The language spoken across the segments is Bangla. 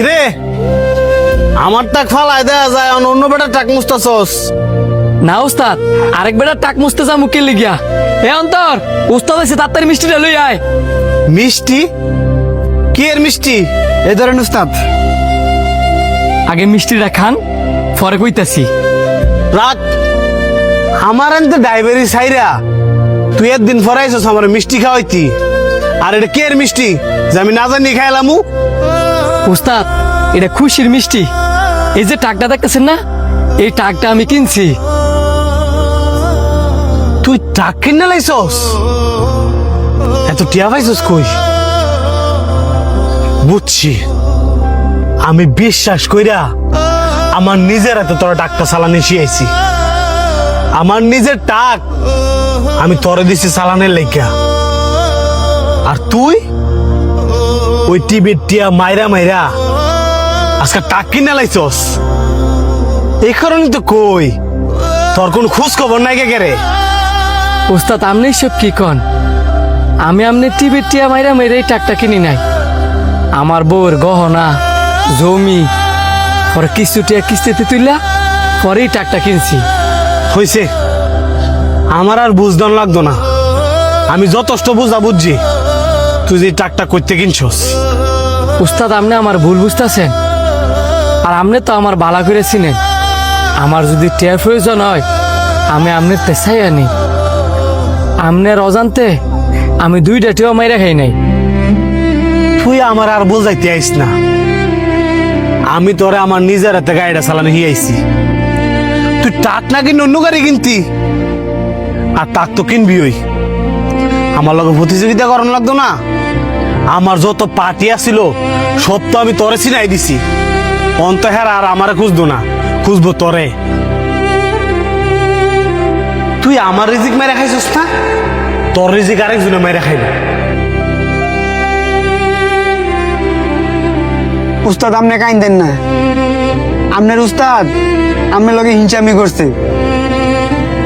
কিরে আমার টাক ফালাই দেয়া যায় অন্য বেটা টাক মুস্তাছস। না উস্তাদ, আরেক বেটা টাক মুছতে যা মুখে লিগিয়া। এ অন্তর, উস্তাদ আছে তাড়াতাড়ি মিষ্টিটা লই আয়। মিষ্টি? কি এর মিষ্টি? এই ধরেন উস্তাদ। আগে মিষ্টিটা খান, পরে কইতাছি। রাত আমার আনতে ডাইবেরি সাইরা তুই একদিন ফরাইছস আমার মিষ্টি খাওয়াইতি, আর এটা কে এর মিষ্টি যে আমি না জানি খাইলামু? উস্তাদ, এটা খুশির মিষ্টি। এই যে টাকটা দেখতেছেন না, এই টাকটা আমি কিনছি। তুই টাক কিনে লাইছস? এত টিয়া পাইছস কই? বুঝছি, আমি বিশ্বাস কইরা আমার নিজের এত তোর টাকটা চালানি শিয়াইছি। আমার নিজের টাক আমি তরে দিছি চালানের লাইগা, আর তুই ওই টিভির টিয়া মাইরা মাইরা আজকে টাক কিনে লাইছস। এই কারণে তো কই তোর কোন খোঁজ খবর নাই কে রে? উস্তাদ, আপনি সব কি কন? আমি আমনে টিভির টিয়া মাইরা মাইরা এই টাকটা কিনি নাই। আমার বউর গহনা, জমি, পরে কিছু টিয়া কিস্তিতে তুইলা পরে এই টাকটা কিনছি। হইছে, আমার আর বুঝদান লাগতো না। আমি যথেষ্ট বুঝা বুঝছি তুই যে টাকটা করতে কিনছস। উস্তাদ, আপনি আমার ভুল বুঝতেছেন, আর আপনি তো আমার বালা করে চিনেন। আমার যদি টিয়ার প্রয়োজন হয় আমি আপনার তেসাই আনি। আপনার অজান্তে আমি 2টা টিয়া মাইরা খাই নাই। তুই আমার আর বোঝাইতে আইস না, আমি তোরে আমার নিজের হাতে গাড়িটা চালানো হিয়াইছি। তুই টাক না কিনে অন্য গাড়ি কিনতি, আর টাক তো কিনবি ওই আমার লগে প্রতিযোগিতা করানো লাগতো না। আমার যত পার্টি আছিল সব তো আমি তোরে চিনাই দিছি। অন্ত হের আর আমারে খুঁজতো না, খুঁজবো তোরে। তুই আমার রিজিক মেরে খাইছিস না, তোর রিজিক আরেকজনে মেরে খাইল। উস্তাদ আপনি কাইন দেন না। আপনার উস্তাদ আপনার লগে হিংসামি করছে,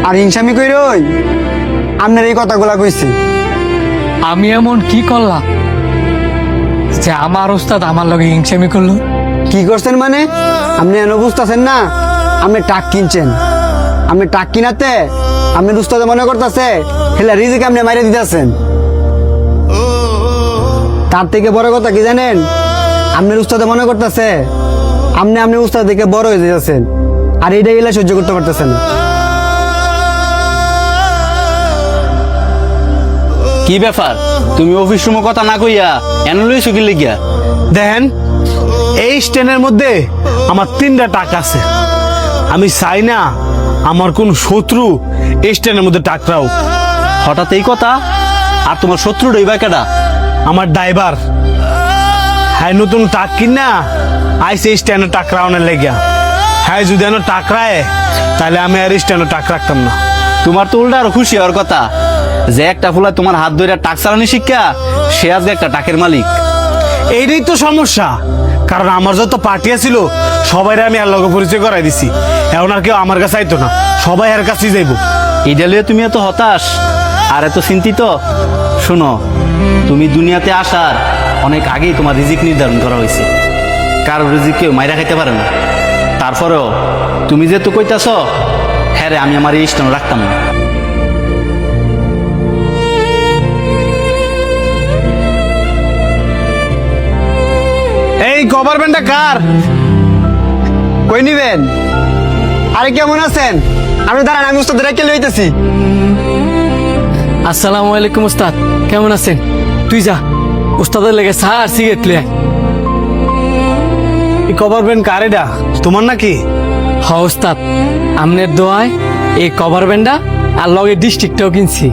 আর হিংসামি কইরই আপনার এই কথাগুলা কইছে। আমি এমন কি করলাম যে আমার ওস্তাদ আমার লগে হিংসামি করলো? কি করছেন মানে? আপনি এনে বুঝতেছেন না, আপনি টাক কিনছেন। আপনি টাক কিনাতে আপনার উস্তাদে মনে করতেছে হেলা রিজিক আপনি মাইরে দিতেছেন। তার থেকে বড় কথা কি জানেন? আপনার উস্তাদে মনে করতেছে আপনি উস্তাদ থেকে বড় হয়ে যাচ্ছেন, আর এইটা এলা সহ্য করতে পারতেছেন না। কি ব্যাপার, তুমি অফিস রুমে কথা না কইয়া এন লইছো কি লিগিয়া? দেখেন, এই স্ট্যান্ডের মধ্যে আমার 3টা টাক আছে। আমি চাই না আমার কোন শত্রু এই স্ট্যান্ডের মধ্যে টাকরাও। হঠাৎ এই কথা? আর তোমার শত্রু রইবা কেডা? আমার ড্রাইভার, হ্যাঁ নতুন টাক কিনা আইসে এই স্ট্যান্ডে টাকরাওনের লেগিয়া। হ্যাঁ যদি এনে টাকরায় তাহলে আমি আর স্ট্যান্ডে টাক রাখতাম না। তোমার তো উল্টা আরো খুশি হওয়ার কথা যে একটা ফুলা তোমার হাত ধরে টাক চালানি শিক্ষা, সে আজকে একটা টাকের মালিক। এইটাই তো সমস্যা, কারণ আমার যত পার্টি ছিল সবাই আমি আর লগে পরিচয় করাই দিছি। এখন আর কেউ আমার কাছে আইতো না, সবাই এর কাছেই যাইবো। এইটা লিয়ে তুমি এত হতাশ আর এত চিন্তিত? শুনো, তুমি দুনিয়াতে আসার অনেক আগেই তোমার রিজিক নির্ধারণ করা হয়েছে। কারো রিজিক কেউ মাইরা খাইতে পারে না। তারপরেও তুমি যেহেতু কইতাছ, হ্যাঁ রে, আমি আমার এই ইষ্ট রাখতাম না। এই গভর্নমেন্টটা কার? কই নিবেন? আরে কেমন আছেন? আপনি দাঁড়ান, আমি উস্তাদ রেখে লইতেছি। আসসালামু আলাইকুম উস্তাদ, কেমন আছেন? তুই যা, উস্তাদের লেগে চা আর সিগারেট লিয়ে আয়। এই গভর্নমেন্ট কার? এটা তোমার নাকি? হ উস্তাদ, আমনের দোয়ায় এই কভার ব্যান্ডা আর লগে ডিস্ট্রিক্টটাও কিনছি।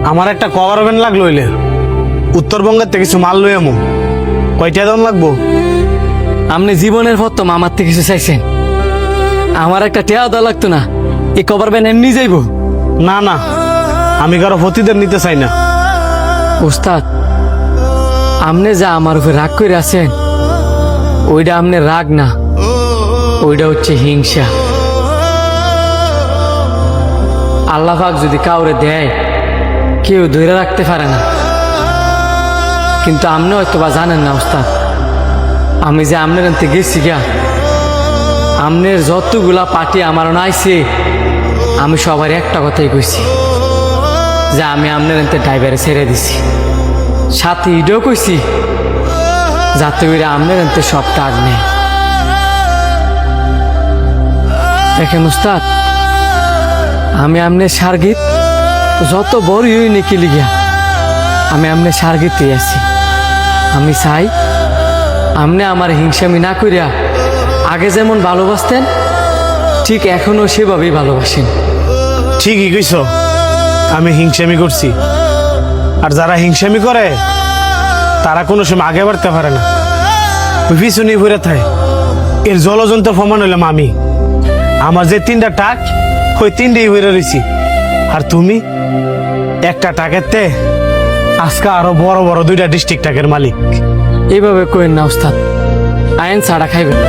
আমার একটা গভর্নমেন্ট লাগলো হইলে উত্তরবঙ্গের থেকে কিছু মাল লই এমন। কয়টা দাম লাগবো? আপনি জীবনের প্রথম আমার থেকে কিছু চাইছেন, আমার একটা টেয়াও দেওয়া লাগতো না। এই কভার ব্যান্ড এমনি যাইব? না না, আমি কারো প্রতিদের নিতে চাই না। উস্তাদ, আপনি যা আমার উপর রাগ করে আছেন, ওইটা আপনার রাগ না, ওইটা হচ্ছে হিংসা। আল্লাহ পাক যদি কাউরে দেয়, কেউ ধরে রাখতে পারে না। কিন্তু আপনি হয়তো বা জানেন না উস্তাদ, আমি যে আমনের আনতে গেছি গা, আমনের যতগুলা পার্টি আমার নাইছে, আমি সবার একটা কথাই কইছি যে আমি আমনের আনতে ড্রাইভারে ছেড়ে দিছি। সাথে ইডও কইছি যাতে করে আমনের আনতে সব টাক নেই। দেখেন উস্তাদ, আমি আমনের সার্গিত যত বড়ই হই নাকি লিগা, আমি আমনের সার্গিতে আছি। আমি চাই আমনে আমার হিংসামি না করিয়া আগে যেমন ভালোবাসতেন, ঠিক এখনো সেভাবেই ভালোবাসেন। ঠিকই কইছ, আমি হিংসামি করছি। আর যারা হিংসামি করে তারা কোনো সময় আগে বাড়তে পারে না, ওই পিছনে ঘুরে থাকে। এর জলজন্ত প্রমাণ হইলাম আমি। আমার যে 3টা টাক, ওই 3টেই ঘুরে রয়েছি। আর তুমি একটা টাকেতে আজকে আরো বড় বড় 2টা ডিস্ট্রিক্ট টাকের মালিক। এইভাবে কইন না উস্তাদ, আইন ছাড়া খাইবেন।